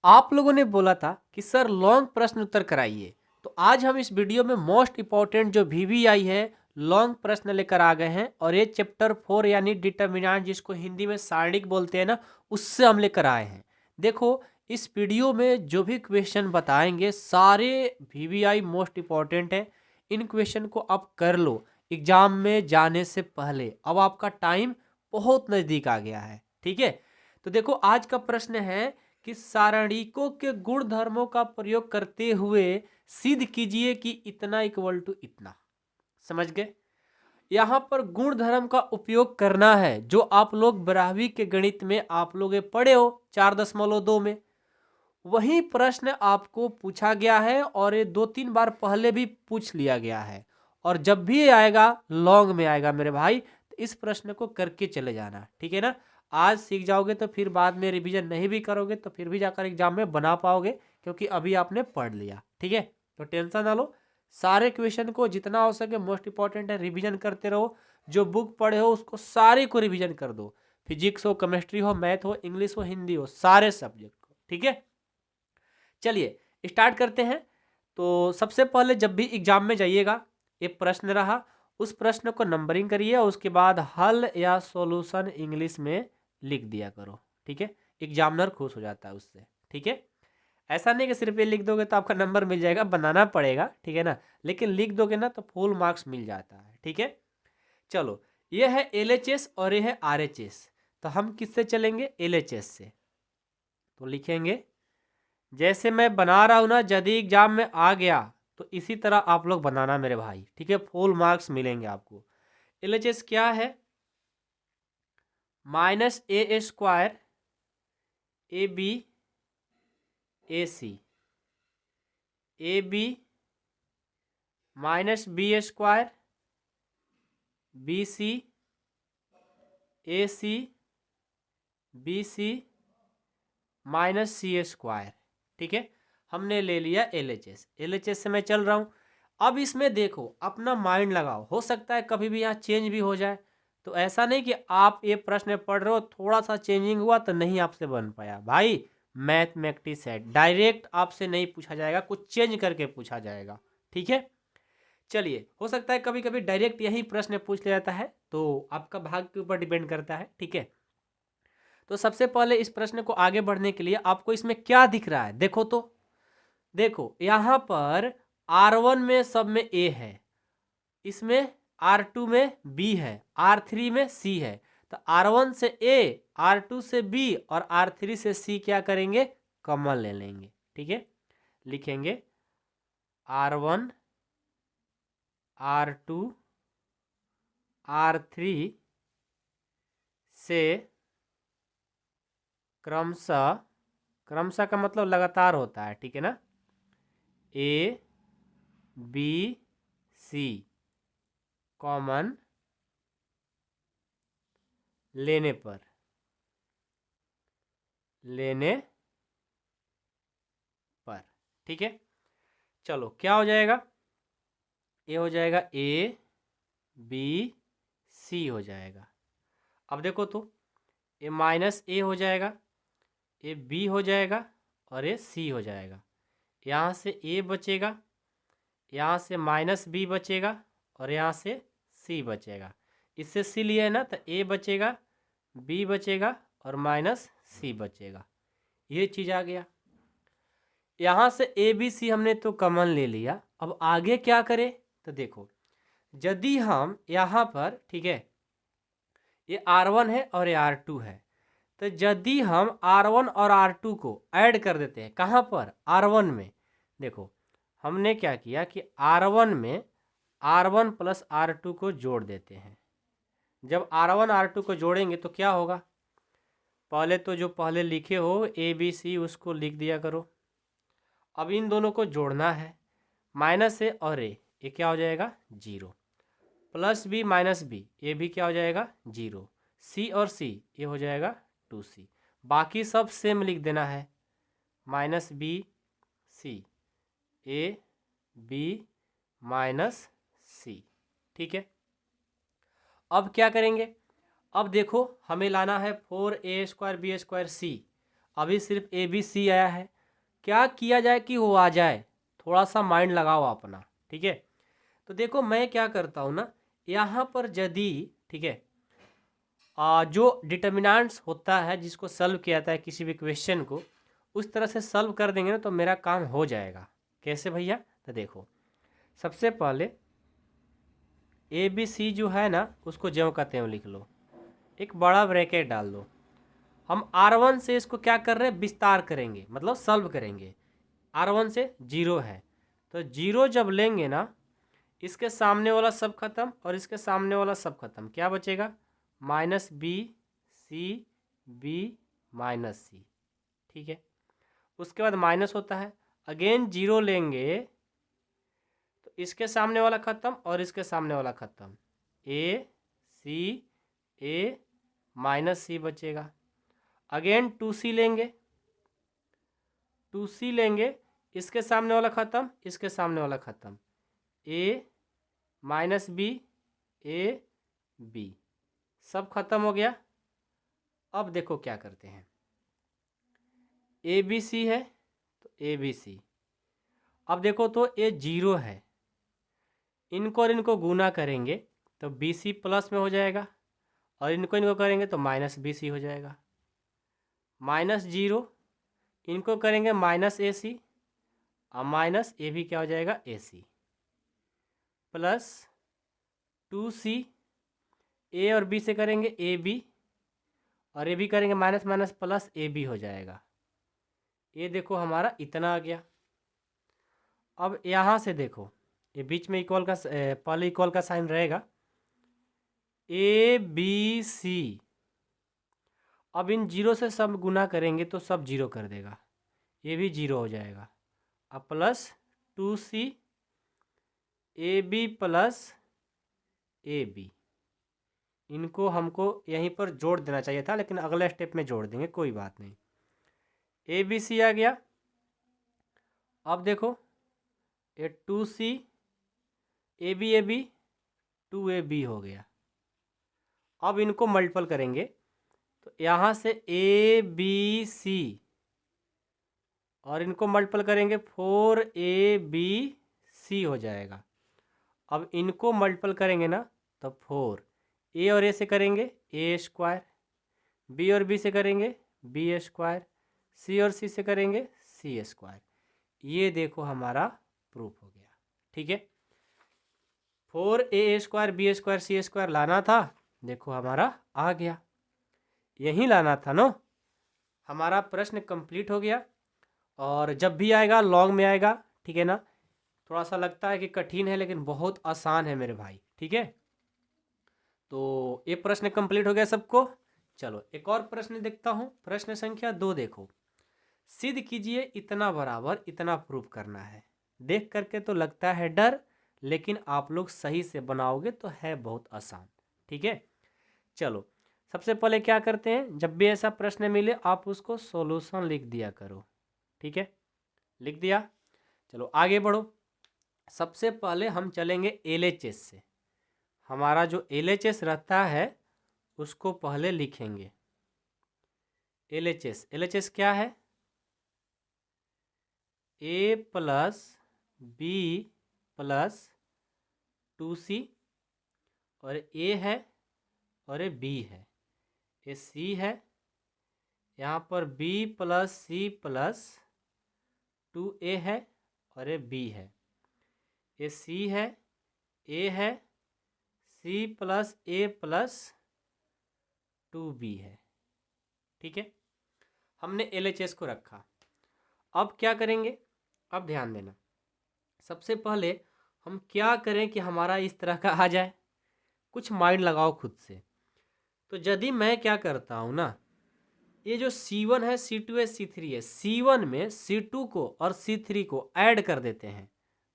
आप लोगों ने बोला था कि सर लॉन्ग प्रश्न उत्तर कराइए, तो आज हम इस वीडियो में मोस्ट इंपॉर्टेंट जो वीवीआई है लॉन्ग प्रश्न लेकर आ गए हैं। और ये चैप्टर 4 यानी डिटर्मिनेंट, जिसको हिंदी में सारणिक बोलते हैं ना, उससे हम लेकर आए हैं। देखो, इस वीडियो में जो भी क्वेश्चन बताएंगे सारे वीवीआई मोस्ट इंपॉर्टेंट है। इन क्वेश्चन को आप कर लो एग्जाम में जाने से पहले। अब आपका टाइम बहुत नज़दीक आ गया है, ठीक है। तो देखो, आज का प्रश्न है कि सारणिकों के गुण धर्मों का प्रयोग करते हुए सिद्ध कीजिए कि इतना इक्वल टू इतना। समझ गए? यहां पर गुण धर्म का उपयोग करना है जो आप लोग 12वीं के गणित में आप लोग पढ़े हो 4.2 में। वही प्रश्न आपको पूछा गया है और ये 2-3 बार पहले भी पूछ लिया गया है। और जब भी आएगा लॉन्ग में आएगा मेरे भाई, तो इस प्रश्न को करके चले जाना, ठीक है ना। आज सीख जाओगे तो फिर बाद में रिवीजन नहीं भी करोगे तो फिर भी जाकर एग्जाम में बना पाओगे, क्योंकि अभी आपने पढ़ लिया, ठीक है। तो टेंशन ना लो, सारे क्वेश्चन को जितना हो सके मोस्ट इंपॉर्टेंट है रिवीजन करते रहो। जो बुक पढ़े हो उसको सारे को रिवीजन कर दो। फिजिक्स हो, केमिस्ट्री हो, मैथ हो, इंग्लिश हो, हिंदी हो, सारे सब्जेक्ट को, ठीक है। चलिए स्टार्ट करते हैं। तो सबसे पहले जब भी एग्जाम में जाइएगा, एक प्रश्न रहा, उस प्रश्न को नंबरिंग करिए और उसके बाद हल या सॉल्यूशन इंग्लिश में लिख दिया करो, ठीक है। एग्जामिनर खुश हो जाता है उससे, ठीक है। ऐसा नहीं कि सिर्फ ये लिख दोगे तो आपका नंबर मिल जाएगा, बनाना पड़ेगा, ठीक है ना। लेकिन लिख दोगे ना तो फुल मार्क्स मिल जाता है, ठीक है। चलो, ये है एलएचएस और ये है आरएचएस। तो हम किससे चलेंगे? एलएचएस से। तो लिखेंगे जैसे मैं बना रहा हूँ ना, यदि एग्जाम में आ गया तो इसी तरह आप लोग बनाना मेरे भाई, ठीक है। फुल मार्क्स मिलेंगे आपको। एलएचएस क्या है? -a² AB AC AB -b² BC AC BC -c², ठीक है। हमने ले लिया एलएचएस। एलएचएस से मैं चल रहा हूँ। अब इसमें देखो, अपना माइंड लगाओ, हो सकता है कभी भी यहाँ चेंज भी हो जाए। तो ऐसा नहीं कि आप ये प्रश्न पढ़ रहे हो थोड़ा सा चेंजिंग हुआ तो नहीं आपसे बन पाया। भाई मैथमेटिक्स है, डायरेक्ट आपसे नहीं पूछा जाएगा, कुछ चेंज करके पूछा जाएगा, ठीक है। चलिए, हो सकता है कभी कभी डायरेक्ट यही प्रश्न पूछ लिया जाता है, तो आपका भाग के ऊपर डिपेंड करता है, ठीक है। तो सबसे पहले इस प्रश्न को आगे बढ़ने के लिए आपको इसमें क्या दिख रहा है देखो। तो देखो यहाँ पर R1 में सब में A है, इसमें R2 में B है, R3 में C है। तो R1 से A, R2 से B और R3 से C क्या करेंगे? कॉमन ले लेंगे, ठीक है। लिखेंगे R1 R2 R3 से क्रमशः, क्रमशः का मतलब लगातार होता है, ठीक है ना। A B C कॉमन लेने पर ठीक है। चलो क्या हो जाएगा? ये हो जाएगा A B C हो जाएगा। अब देखो तो ये -A हो जाएगा, ये B हो जाएगा और ये C हो जाएगा। यहाँ से A बचेगा, यहाँ से -B बचेगा और यहाँ से C बचेगा। इससे C लिया है ना, तो A बचेगा, B बचेगा और -C बचेगा। ये चीज़ आ गया। यहाँ से A B C हमने तो कॉमन ले लिया। अब आगे क्या करें? तो देखो, यदि हम यहाँ पर, ठीक है, ये R1 है और ये R2 है, तो यदि हम R1 और R2 को ऐड कर देते हैं, कहाँ पर? R1 में। देखो हमने क्या किया कि R1 में R1 + R2 को जोड़ देते हैं। जब R1 R2 को जोड़ेंगे तो क्या होगा? पहले तो जो पहले लिखे हो ABC उसको लिख दिया करो। अब इन दोनों को जोड़ना है, -A और A, ये क्या हो जाएगा? 0। +B -B, ये भी क्या हो जाएगा? 0। C और C, ये हो जाएगा 2C। बाकी सब सेम लिख देना है, -B C A B -C, ठीक है। अब क्या करेंगे? अब देखो, हमें लाना है 4A² B² C। अभी सिर्फ ABC आया है, क्या किया जाए कि वो आ जाए, थोड़ा सा माइंड लगाओ अपना, ठीक है। तो देखो मैं क्या करता हूँ ना, यहाँ पर यदि, ठीक है, जो डिटर्मिनेंट्स होता है जिसको सॉल्व किया जाता है किसी भी क्वेश्चन को, उस तरह से सॉल्व कर देंगे ना तो मेरा काम हो जाएगा। कैसे भैया? तो देखो सबसे पहले ए बी सी जो है ना उसको ज्यों का त्यों लिख लो, एक बड़ा ब्रैकेट डाल दो। हम R1 से इसको क्या कर रहे हैं, विस्तार करेंगे, मतलब सॉल्व करेंगे। R1 से 0 है तो 0 जब लेंगे ना, इसके सामने वाला सब खत्म और इसके सामने वाला सब खत्म, क्या बचेगा, minus B C B minus C, ठीक है। उसके बाद माइनस होता है, अगेन 0 लेंगे तो इसके सामने वाला खत्म और इसके सामने वाला खत्म, ए माइनस सी बचेगा। अगेन 2C लेंगे, 2C लेंगे, इसके सामने वाला खत्म इसके सामने वाला खत्म, ए माइनस बी ए बी, सब खत्म हो गया। अब देखो क्या करते हैं, ए बी सी है तो ए बी सी, अब देखो तो ये 0 है, इनको और इनको गुना करेंगे तो बी सी प्लस में हो जाएगा और इनको इनको करेंगे तो माइनस बी सी हो जाएगा। माइनस 0 इनको करेंगे माइनस ए सी और माइनस ए भी क्या हो जाएगा, ए सी, प्लस 2C, ए और बी से करेंगे ए बी और ए भी करेंगे minus minus plus A B हो जाएगा। ये देखो हमारा इतना आ गया। अब यहाँ से देखो ये बीच में इक्वल का पहले इक्वल का साइन रहेगा, ए बी सी, अब इन 0 से सब गुना करेंगे तो सब 0 कर देगा, ये भी 0 हो जाएगा। अब plus 2C A B plus A B, इनको हमको यहीं पर जोड़ देना चाहिए था लेकिन अगले स्टेप में जोड़ देंगे, कोई बात नहीं। ए बी सी आ गया। अब देखो ये 2C ए बी 2AB हो गया। अब इनको मल्टीपल करेंगे तो यहाँ से ए बी सी और इनको मल्टीपल करेंगे 4ABC हो जाएगा। अब इनको मल्टीपल करेंगे ना तो 4, ए और ए से करेंगे ए स्क्वायर, बी और बी से करेंगे बी स्क्वायर, सी और सी से करेंगे सी स्क्वायर। ये देखो हमारा प्रूफ हो गया, ठीक है। 4A स्क्वायर बी स्क्वायर सी स्क्वायर लाना था, देखो हमारा आ गया, यही लाना था ना। हमारा प्रश्न कंप्लीट हो गया। और जब भी आएगा लॉन्ग में आएगा, ठीक है ना, थोड़ा सा लगता है कि कठिन है लेकिन बहुत आसान है मेरे भाई, ठीक है। तो ये प्रश्न कंप्लीट हो गया सबको। चलो एक और प्रश्न देखता हूँ, प्रश्न संख्या 2 देखो, सिद्ध कीजिए इतना बराबर इतना प्रूफ करना है। देख करके तो लगता है डर, लेकिन आप लोग सही से बनाओगे तो है बहुत आसान, ठीक है। चलो सबसे पहले क्या करते हैं, जब भी ऐसा प्रश्न मिले आप उसको सॉल्यूशन लिख दिया करो, ठीक है। लिख दिया, चलो आगे बढ़ो। सबसे पहले हम चलेंगे LHS से, हमारा जो LHS रहता है उसको पहले लिखेंगे। LHS क्या है, A plus B plus 2C और A है और ये B है, ये C है, यहाँ पर B plus C plus 2A है और ये B है, ये C है, A है, C plus A plus 2B है, ठीक है। हमने LHS को रखा। अब क्या करेंगे, अब ध्यान देना, सबसे पहले हम क्या करें कि हमारा इस तरह का आ जाए, कुछ माइंड लगाओ खुद से। तो यदि मैं क्या करता हूँ ना, ये जो C1 है C2 है C3 है, C1 में C2 को और C3 को ऐड कर देते हैं।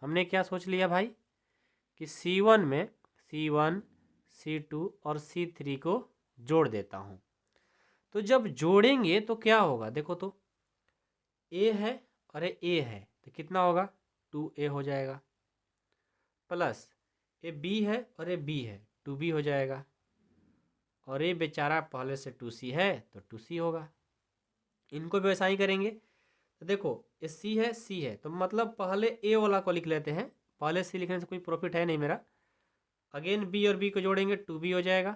हमने क्या सोच लिया भाई कि C1 में C1 C2 और C3 को जोड़ देता हूँ। तो जब जोड़ेंगे तो क्या होगा, देखो तो A है और A है तो कितना होगा, 2A हो जाएगा, प्लस ये B है और ये B है 2B हो जाएगा, और ये बेचारा पहले से 2C है तो 2C होगा। इनको भी वैसा ही करेंगे। तो देखो ये सी है, सी है, तो मतलब पहले ए वाला को लिख लेते हैं, पहले सी लिखने से कोई प्रॉफिट है नहीं मेरा। अगेन बी और बी को जोड़ेंगे 2b हो जाएगा,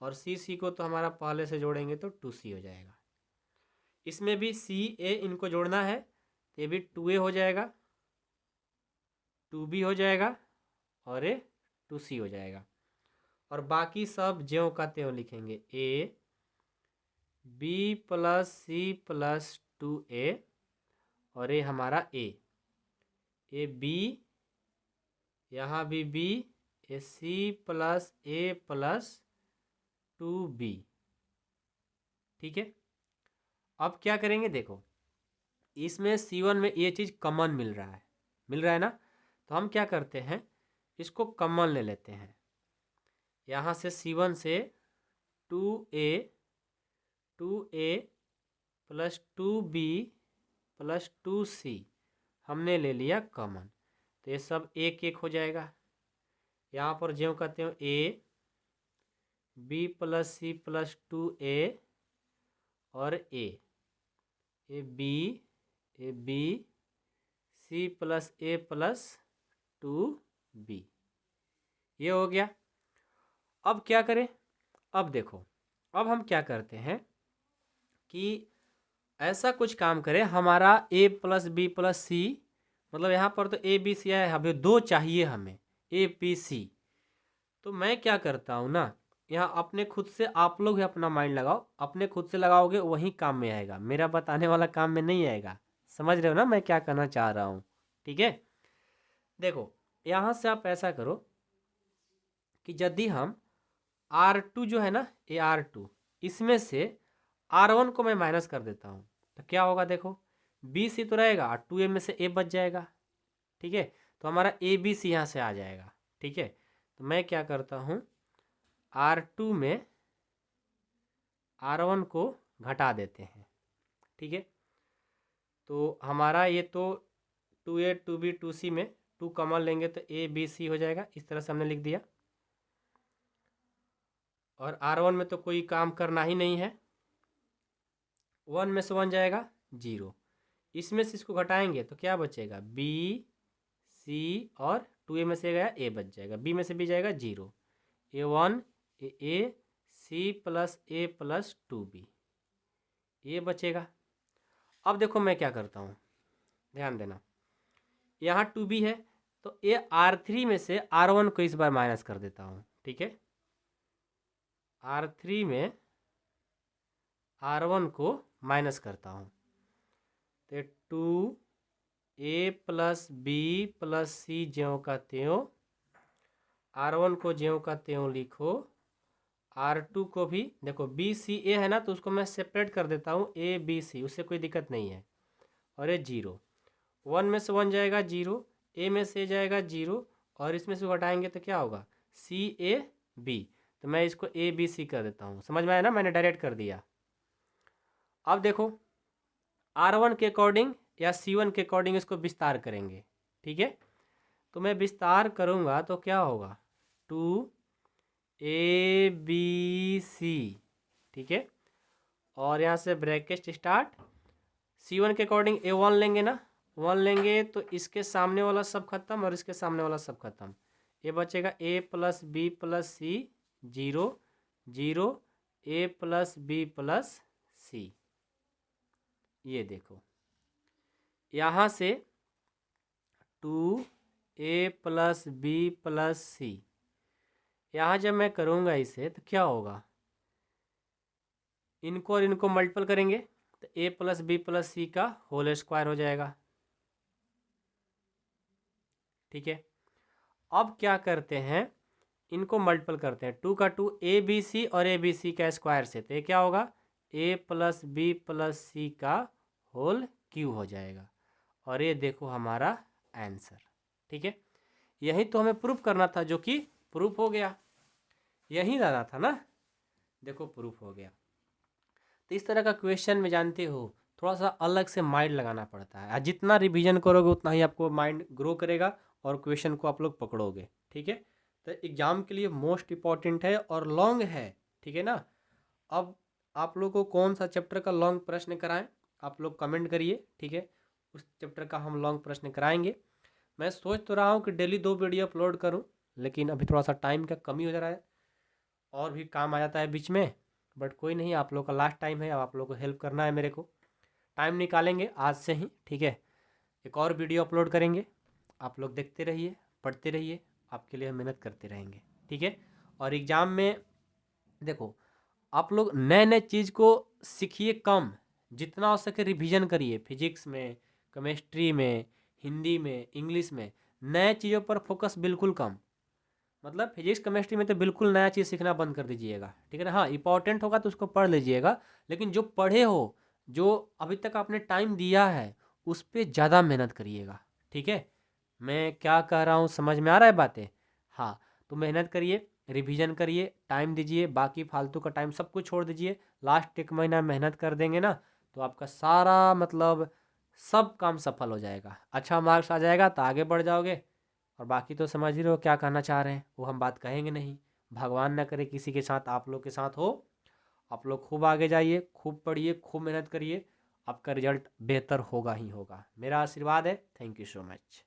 और सी को तो हमारा पहले से जोड़ेंगे तो 2c हो जाएगा। इसमें भी सी ए इनको जोड़ना है, तो ये भी 2a हो जाएगा, 2b हो जाएगा, और ये 2c हो जाएगा। और बाकी सब ज्यों का त्यों लिखेंगे, A B plus C plus 2a, और ये हमारा ए बी, यहाँ भी B, A C plus A plus 2b। ठीक है, अब क्या करेंगे, देखो इसमें C1 में ये चीज़ कॉमन मिल रहा है ना, तो हम क्या करते हैं, इसको कॉमन ले लेते हैं। यहाँ से C1 से 2a plus 2b plus 2c हमने ले लिया कॉमन, तो ये सब एक एक हो जाएगा। यहाँ पर ज्यों कहते हो A B plus C plus 2a, और A B C plus A plus 2b, ये हो गया। अब क्या करें, अब देखो, अब हम क्या करते हैं कि ऐसा कुछ काम करें, हमारा a प्लस बी प्लस सी, मतलब यहाँ पर तो ए बी सी है, अभी दो चाहिए हमें, ए बी सी। तो मैं क्या करता हूँ ना, यहाँ अपने खुद से, आप लोग ही अपना माइंड लगाओ, अपने खुद से लगाओगे वही काम में आएगा, मेरा बताने वाला काम में नहीं आएगा। समझ रहे हो ना मैं क्या करना चाह रहा हूँ? ठीक है, देखो यहाँ से आप ऐसा करो कि यदि हम R2 जो है ना, ये R2, इसमें से R1 को मैं माइनस कर देता हूँ, तो क्या होगा, देखो बी सी तो रहेगा, 2a में से a बच जाएगा। ठीक है, तो हमारा ए बी सी यहाँ से आ जाएगा। ठीक है, तो मैं क्या करता हूँ, R2 में R1 को घटा देते हैं। ठीक है, तो हमारा ये तो 2a 2b 2c में 2 कॉमन लेंगे तो a b c हो जाएगा, इस तरह से हमने लिख दिया। और R1 में तो कोई काम करना ही नहीं है, 1 में से 1 जाएगा 0, इसमें से इसको घटाएंगे तो क्या बचेगा, b c, और 2a में से गया a बच जाएगा, b में से b जाएगा 0, a1 a c plus a plus 2b, ये बचेगा। अब देखो मैं क्या करता हूँ, ध्यान देना, यहाँ 2b है तो ये R3 में से R1 को इस बार माइनस कर देता हूँ। ठीक है, R3 में R1 को माइनस करता हूँ, तो 2a प्लस बी प्लस सी ज्यों का त्यों, R1 को ज्यों का त्यों लिखो, R2 को भी देखो, बी सी ए है ना, तो उसको मैं सेपरेट कर देता हूँ, ए बी सी, उससे कोई दिक्कत नहीं है। और ये 0, 1 में से 1 जाएगा 0, ए में से जाएगा 0, और इसमें से घटाएंगे तो क्या होगा, सी ए बी, तो मैं इसको ए बी सी कर देता हूँ। समझ में आया ना, मैंने डायरेक्ट कर दिया। अब देखो R1 के अकॉर्डिंग या C1 के अकॉर्डिंग इसको विस्तार करेंगे। ठीक है, तो मैं विस्तार करूँगा तो क्या होगा, 2abc। ठीक है, और यहाँ से ब्रैकेट स्टार्ट, C1 के अकॉर्डिंग a1 लेंगे ना, 1 लेंगे तो इसके सामने वाला सब खत्म और इसके सामने वाला सब खत्म, ये बचेगा a plus B plus C 0 0, a plus B plus C. ये देखो यहाँ से 2a प्लस बी प्लस सी, यहाँ जब मैं करूँगा इसे तो क्या होगा, इनको और इनको मल्टीपल करेंगे तो a प्लस बी प्लस सी का होल स्क्वायर हो जाएगा। ठीक है, अब क्या करते हैं, इनको मल्टीपल करते हैं, 2 का 2 ए बी सी और ए बी सी का स्क्वायर से, तो ये क्या होगा, a प्लस बी प्लस सी का होल क्यू हो जाएगा। और ये देखो हमारा आंसर। ठीक है, यही तो हमें प्रूफ करना था, जो कि प्रूफ हो गया, यही लाना था ना, देखो प्रूफ हो गया। तो इस तरह का क्वेश्चन में जानते हो थोड़ा सा अलग से माइंड लगाना पड़ता है, जितना रिवीजन करोगे उतना ही आपको माइंड ग्रो करेगा और क्वेश्चन को आप लोग पकड़ोगे। ठीक है, तो एग्ज़ाम के लिए मोस्ट इम्पॉर्टेंट है और लॉन्ग है। ठीक है ना, अब आप लोग को कौन सा चैप्टर का लॉन्ग प्रश्न कराएं, आप लोग कमेंट करिए, ठीक है। उस चैप्टर का हम लॉन्ग प्रश्न कराएंगे। मैं सोच तो रहा हूँ कि डेली 2 वीडियो अपलोड करूँ, लेकिन अभी थोड़ा सा टाइम का कमी हो जा रहा है और भी काम आ जाता है बीच में। बट कोई नहीं, आप लोग का लास्ट टाइम है, अब आप लोग को हेल्प करना है मेरे को। टाइम निकालेंगे आज से ही, ठीक है। एक और वीडियो अपलोड करेंगे, आप लोग देखते रहिए, पढ़ते रहिए, आपके लिए हम मेहनत करते रहेंगे, ठीक है। और एग्ज़ाम में देखो, आप लोग नए नए चीज़ को सीखिए कम, जितना हो सके रिवीजन करिए। फिजिक्स में, केमिस्ट्री में, हिंदी में, इंग्लिश में नए चीज़ों पर फोकस बिल्कुल कम। मतलब फिजिक्स केमिस्ट्री में तो बिल्कुल नया चीज़ सीखना बंद कर दीजिएगा, ठीक है ना। हाँ, इंपॉर्टेंट होगा तो उसको पढ़ लीजिएगा, लेकिन जो पढ़े हो, जो अभी तक आपने टाइम दिया है, उस पर ज़्यादा मेहनत करिएगा, ठीक है। मैं क्या कह रहा हूँ, समझ में आ रहा है बातें? हाँ, तो मेहनत करिए, रिवीजन करिए, टाइम दीजिए, बाकी फालतू का टाइम सब कुछ छोड़ दीजिए। लास्ट 1 महीना मेहनत कर देंगे ना, तो आपका सारा मतलब सब काम सफल हो जाएगा, अच्छा मार्क्स आ जाएगा, तो आगे बढ़ जाओगे। और बाकी तो समझ ही रहे हो क्या कहना चाह रहे हैं, वो हम बात कहेंगे नहीं। भगवान ना करे किसी के साथ आप लोग के साथ हो। आप लोग खूब आगे जाइए, खूब पढ़िए, खूब मेहनत करिए, आपका रिजल्ट बेहतर होगा ही होगा। मेरा आशीर्वाद है। Thank you so much.